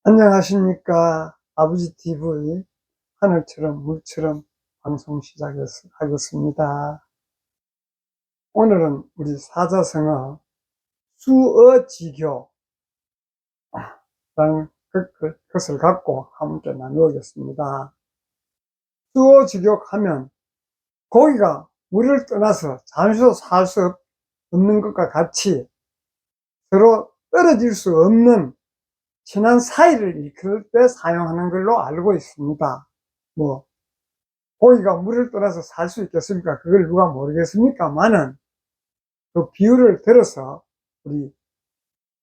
안녕하십니까. 아버지 TV 하늘처럼 물처럼 방송 시작하겠습니다. 오늘은 우리 사자성어 수어지교라는 것을 갖고 함께 나누겠습니다. 수어지교 하면 고기가 물을 떠나서 잠시도 살 수 없는 것과 같이 서로 떨어질 수 없는 친한 사이를 일컬을 때 사용하는 걸로 알고 있습니다. 뭐 고기가 물을 떠나서 살 수 있겠습니까? 그걸 누가 모르겠습니까만은 그 비유를 들어서 우리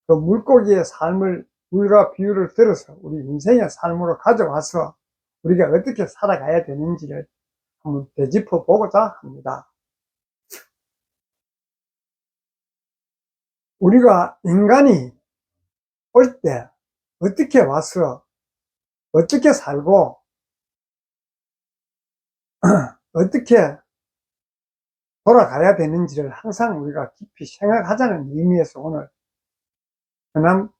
그 물고기의 삶을 물과 비유를 들어서 우리 인생의 삶으로 가져와서 우리가 어떻게 살아가야 되는지를 한번 되짚어 보고자 합니다. 우리가 인간이 올 때 어떻게 와서 어떻게 살고 어떻게 돌아가야 되는지를 항상 우리가 깊이 생각하자는 의미에서 오늘 흔한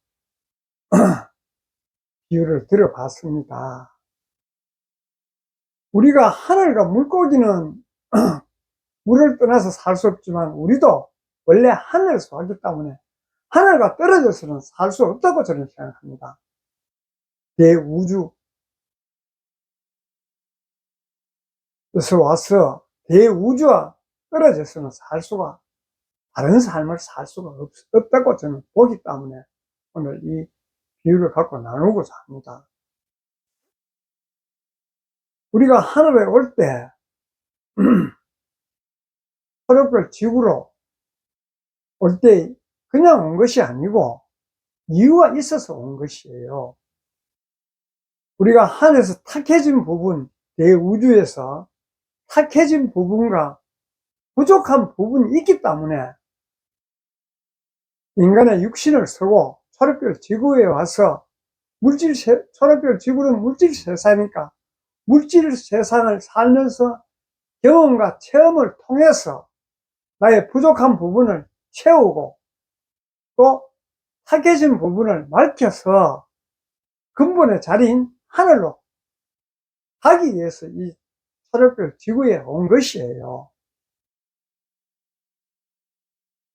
비유를 들어봤습니다. 우리가 하늘과 물고기는 물을 떠나서 살 수 없지만 우리도 원래 하늘에서 왔기 때문에 하늘과 떨어져서는 살 수 없다고 저는 생각합니다. 대우주에서 와서 대우주와 떨어져서는 다른 삶을 살 수가 없다고 저는 보기 때문에 오늘 이 비유를 갖고 나누고자 합니다. 우리가 하늘에 올 때 초록별 지구로 올 때 그냥 온 것이 아니고 이유가 있어서 온 것이에요. 우리가 하늘에서 탁해진 부분, 대우주에서 탁해진 부분과 부족한 부분이 있기 때문에 인간의 육신을 쓰고 초록별 지구에 와서 초록별 지구는 물질 세상이니까 물질 세상을 살면서 경험과 체험을 통해서 나의 부족한 부분을 채우고 또 탁해진 부분을 밝혀서 근본의 자리인 하늘로 가기 위해서 이 초록별 지구에 온 것이에요.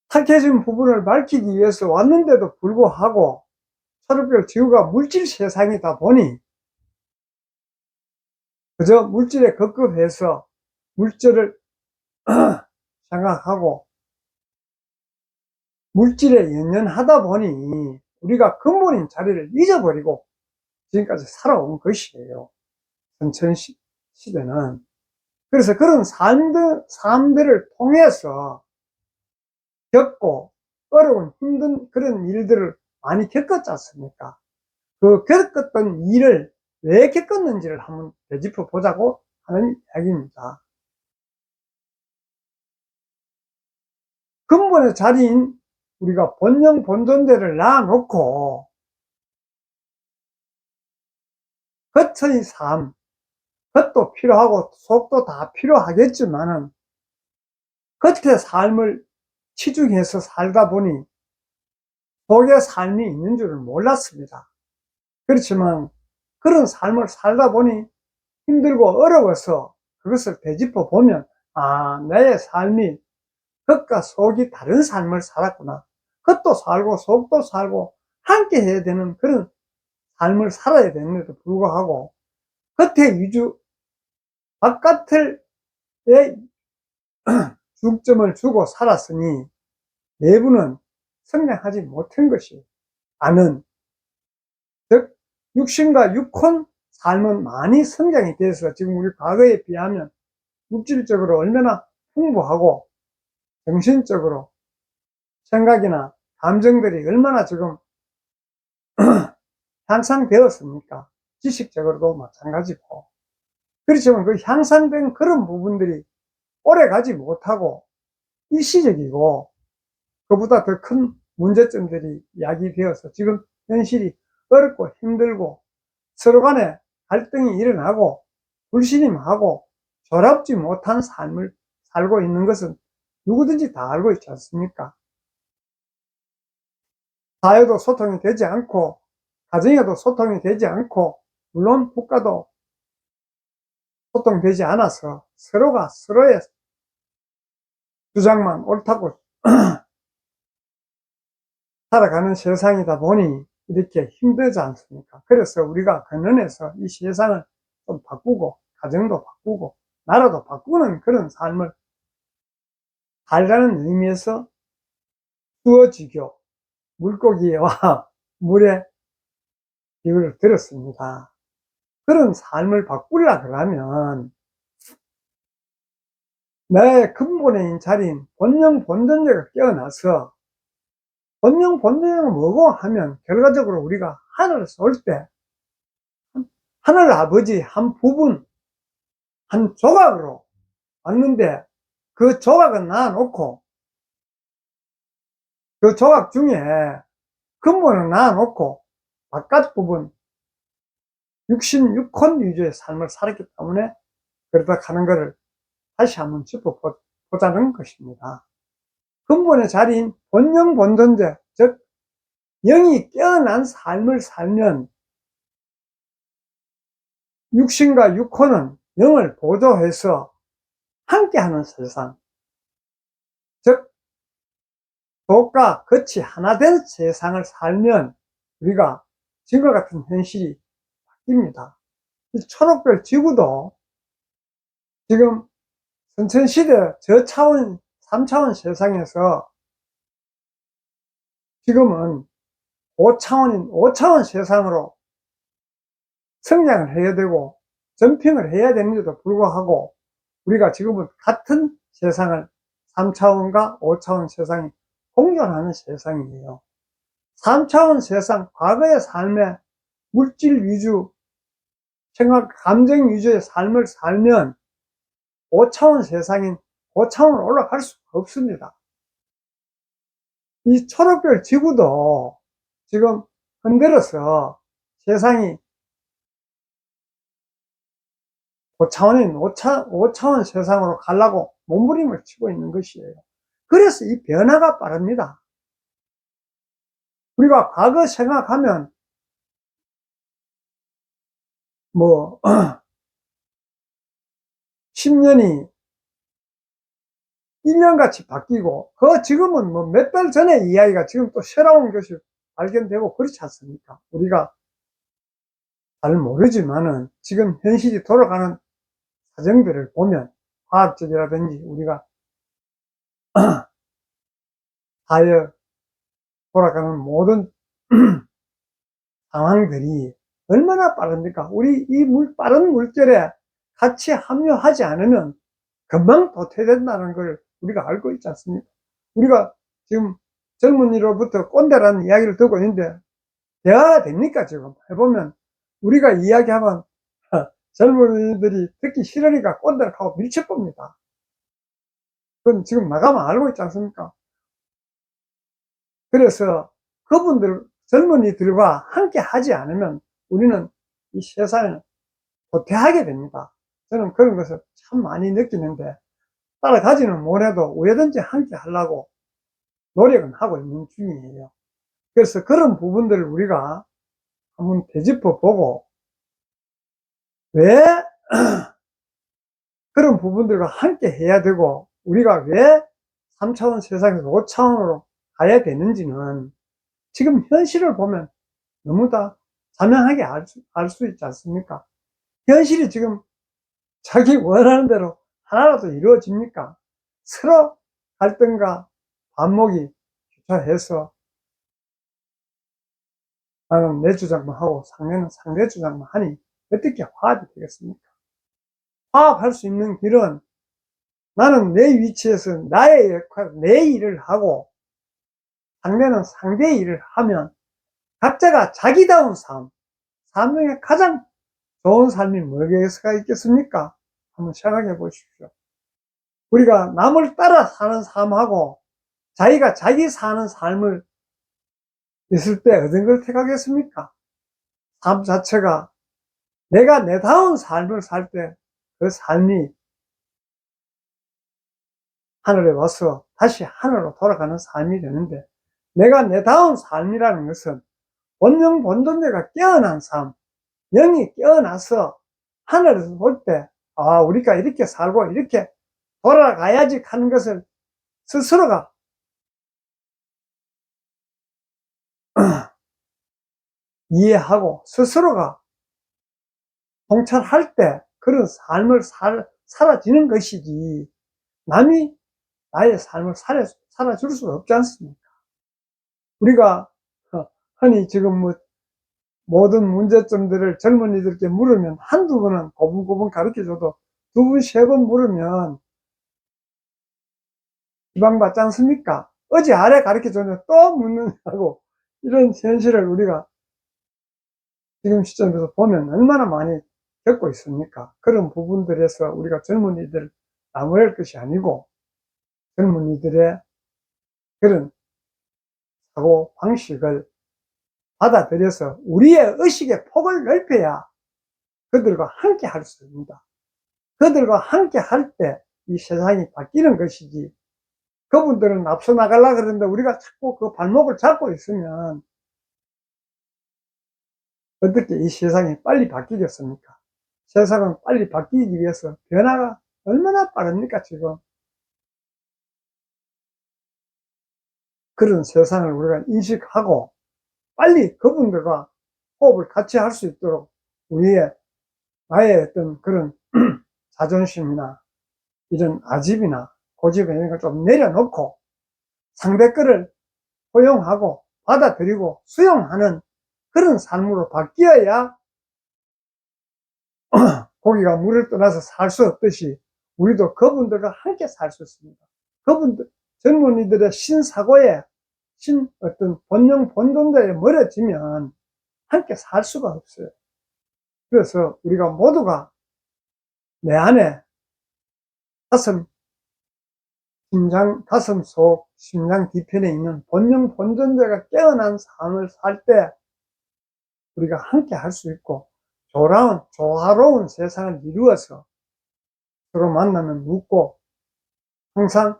탁해진 부분을 밝히기 위해서 왔는데도 불구하고 초록별 지구가 물질 세상이다 보니 그저 물질에 급급해서 물질을 생각하고 물질에 연연하다 보니 우리가 근본인 자리를 잊어버리고 지금까지 살아온 것이에요. 선천시대는. 그래서 그런 삶들을 통해서 겪고 어려운 힘든 그런 일들을 많이 겪었지 않습니까? 그 겪었던 일을 왜 겪었는지를 한번 되짚어 보자고 하는 이야기입니다. 근본의 자리인 우리가 본영 본존재를 놔놓고 겉의 삶, 겉도 필요하고 속도 다 필요하겠지만은 겉의 삶을 치중해서 살다 보니 속의 삶이 있는 줄을 몰랐습니다. 그렇지만 그런 삶을 살다 보니 힘들고 어려워서 그것을 되짚어 보면 나의 삶이 겉과 속이 다른 삶을 살았구나. 겉도 살고 속도 살고 함께 해야 되는 그런 삶을 살아야 되는데도 불구하고 겉에 위주, 바깥에 중점을 주고 살았으니 내부는 성장하지 못한 것이 아는, 즉 육신과 육혼 삶은 많이 성장이 돼서 지금 우리 과거에 비하면 물질적으로 얼마나 풍부하고 정신적으로 생각이나 감정들이 얼마나 지금 향상되었습니까? 지식적으로도 마찬가지고. 그렇지만 그 향상된 그런 부분들이 오래 가지 못하고 일시적이고 그보다 더 큰 문제점들이 야기되어서 지금 현실이 어렵고 힘들고 서로 간에 갈등이 일어나고 불신임하고 조랍지 못한 삶을 살고 있는 것은 누구든지 다 알고 있지 않습니까? 사회도 소통이 되지 않고 가정에도 소통이 되지 않고, 물론 국가도 소통되지 않아서 서로가 서로의 주장만 옳다고 살아가는 세상이다 보니 이렇게 힘들지 않습니까? 그래서 우리가 근원에서 이 세상을 좀 바꾸고, 가정도 바꾸고, 나라도 바꾸는 그런 삶을 살자는 의미에서 수어지교, 물고기와 물의 비유를 들었습니다. 그런 삶을 바꾸려 그러면 나의 근본의 자리인 본영 본존재가 깨어나서, 본영 본존재가 뭐고 하면 결과적으로 우리가 하늘에서 올 때 하늘 아버지 한 부분, 한 조각으로 왔는데, 그 조각은 놔놓고 그 조각 중에 근본을 놔놓고 바깥 부분 66혼 위주의 삶을 살았기 때문에 그렇다 하는 것을 다시 한번 짚어보자는 것입니다. 근본의 자리인 본영 본존재, 즉 영이 깨어난 삶을 살면 육신과 육혼은 영을 보조해서 함께하는 세상, 즉 독과 끝이 하나 된 세상을 살면 우리가 지금과 같은 현실이 바뀝니다. 이 초록별 지구도 지금 선천시대 저차원 3차원 세상에서 지금은 5차원인 5차원 세상으로 성장을 해야 되고 점핑을 해야 되는데도 불구하고 우리가 지금은 같은 세상을 3차원과 5차원 세상이 공존하는 세상이에요. 3차원 세상, 과거의 삶의 물질 위주, 생각, 감정 위주의 삶을 살면 5차원 세상인 5차원으로 올라갈 수가 없습니다. 이 초록별 지구도 지금 흔들어서 세상이 5차원인 5차원 세상으로 가려고 몸부림을 치고 있는 것이에요. 그래서 이 변화가 빠릅니다. 우리가 과거 생각하면 뭐 10년이 1년같이 바뀌고, 그 지금은 뭐 몇 달 전에 이야기가 지금 또 새로운 것이 발견되고 그렇지 않습니까? 우리가 잘 모르지만은 지금 현실이 돌아가는 사정들을 보면 과학적이라든지 우리가 사회 돌아가는 모든 상황들이 얼마나 빠릅니까? 우리 이 빠른 물결에 같이 합류하지 않으면 금방 도태된다는 걸 우리가 알고 있지 않습니까? 우리가 지금 젊은이로부터 꼰대라는 이야기를 듣고 있는데 대화가 됩니까? 지금 해보면 우리가 이야기하면 젊은이들이 듣기 싫으니까 꼰대를 하고 밀쳐봅니다. 그건 지금 나가면 알고 있지 않습니까? 그래서 그분들, 젊은이들과 함께 하지 않으면 우리는 이 세상을 도태하게 됩니다. 저는 그런 것을 참 많이 느끼는데, 따라가지는 못해도 왜든지 함께 하려고 노력은 하고 있는 중이에요. 그래서 그런 부분들을 우리가 한번 되짚어 보고, 왜 그런 부분들과 함께 해야 되고, 우리가 왜 3차원 세상에서 5차원으로 가야 되는지는 지금 현실을 보면 너무 다 자명하게 알 수 있지 않습니까? 현실이 지금 자기 원하는 대로 하나라도 이루어집니까? 서로 갈등과 반목이 교차해서 나는 내 주장만 하고 상대는 상대 주장만 하니 어떻게 화합이 되겠습니까? 화합할 수 있는 길은 나는 내 위치에서 나의 역할, 내 일을 하고 상대는 상대의 일을 하면 각자가 자기다운 삶, 삶 중에 가장 좋은 삶이 뭐가 있겠습니까? 한번 생각해 보십시오. 우리가 남을 따라 사는 삶하고 자기가 자기 사는 삶을 있을 때 어떤 걸 택하겠습니까? 삶 자체가 내가 내다운 삶을 살 때 그 삶이 하늘에 와서 다시 하늘로 돌아가는 삶이 되는데, 내가 내다운 삶이라는 것은 본능 본존재가 깨어난 삶, 영이 깨어나서 하늘에서 볼 때, 아, 우리가 이렇게 살고 이렇게 돌아가야지 하는 것을 스스로가 이해하고 스스로가 통찰할 때 그런 삶을 살아지는 것이지, 남이 나의 삶을 살아줄 수 없지 않습니까? 우리가 흔히 지금 뭐 모든 문제점들을 젊은이들께 물으면 한두 번은 고분고분 가르쳐줘도 두 번, 세 번 물으면 기방받지 않습니까? 어제 아래 가르쳐줬는데 또 묻는다고, 이런 현실을 우리가 지금 시점에서 보면 얼마나 많이 겪고 있습니까? 그런 부분들에서 우리가 젊은이들 나무랄 것이 아니고, 젊은이들의 그런 사고 방식을 받아들여서 우리의 의식의 폭을 넓혀야 그들과 함께 할 수 있습니다. 그들과 함께 할 때 이 세상이 바뀌는 것이지, 그분들은 앞서 나가려고 그러는데 우리가 자꾸 그 발목을 잡고 있으면 어떻게 이 세상이 빨리 바뀌겠습니까? 세상은 빨리 바뀌기 위해서 변화가 얼마나 빠릅니까, 지금? 그런 세상을 우리가 인식하고 빨리 그분들과 호흡을 같이 할 수 있도록 우리의, 나의 어떤 그런 자존심이나 이런 아집이나 고집 이런 걸 좀 내려놓고 상대 거를 포용하고 받아들이고 수용하는 그런 삶으로 바뀌어야 고기가 물을 떠나서 살 수 없듯이 우리도 그분들과 함께 살 수 있습니다. 그분들, 젊은이들의 신사고에, 어떤 본능 본존자에 멀어지면 함께 살 수가 없어요. 그래서 우리가 모두가 내 안에 가슴 속, 심장 뒤편에 있는 본능 본존자가 깨어난 삶을 살 때 우리가 함께 할 수 있고, 조화로운 세상을 이루어서 서로 만나면 웃고 항상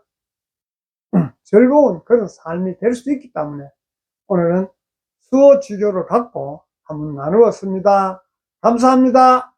즐거운 그런 삶이 될 수 있기 때문에 오늘은 수어지교를 갖고 한번 나누었습니다. 감사합니다.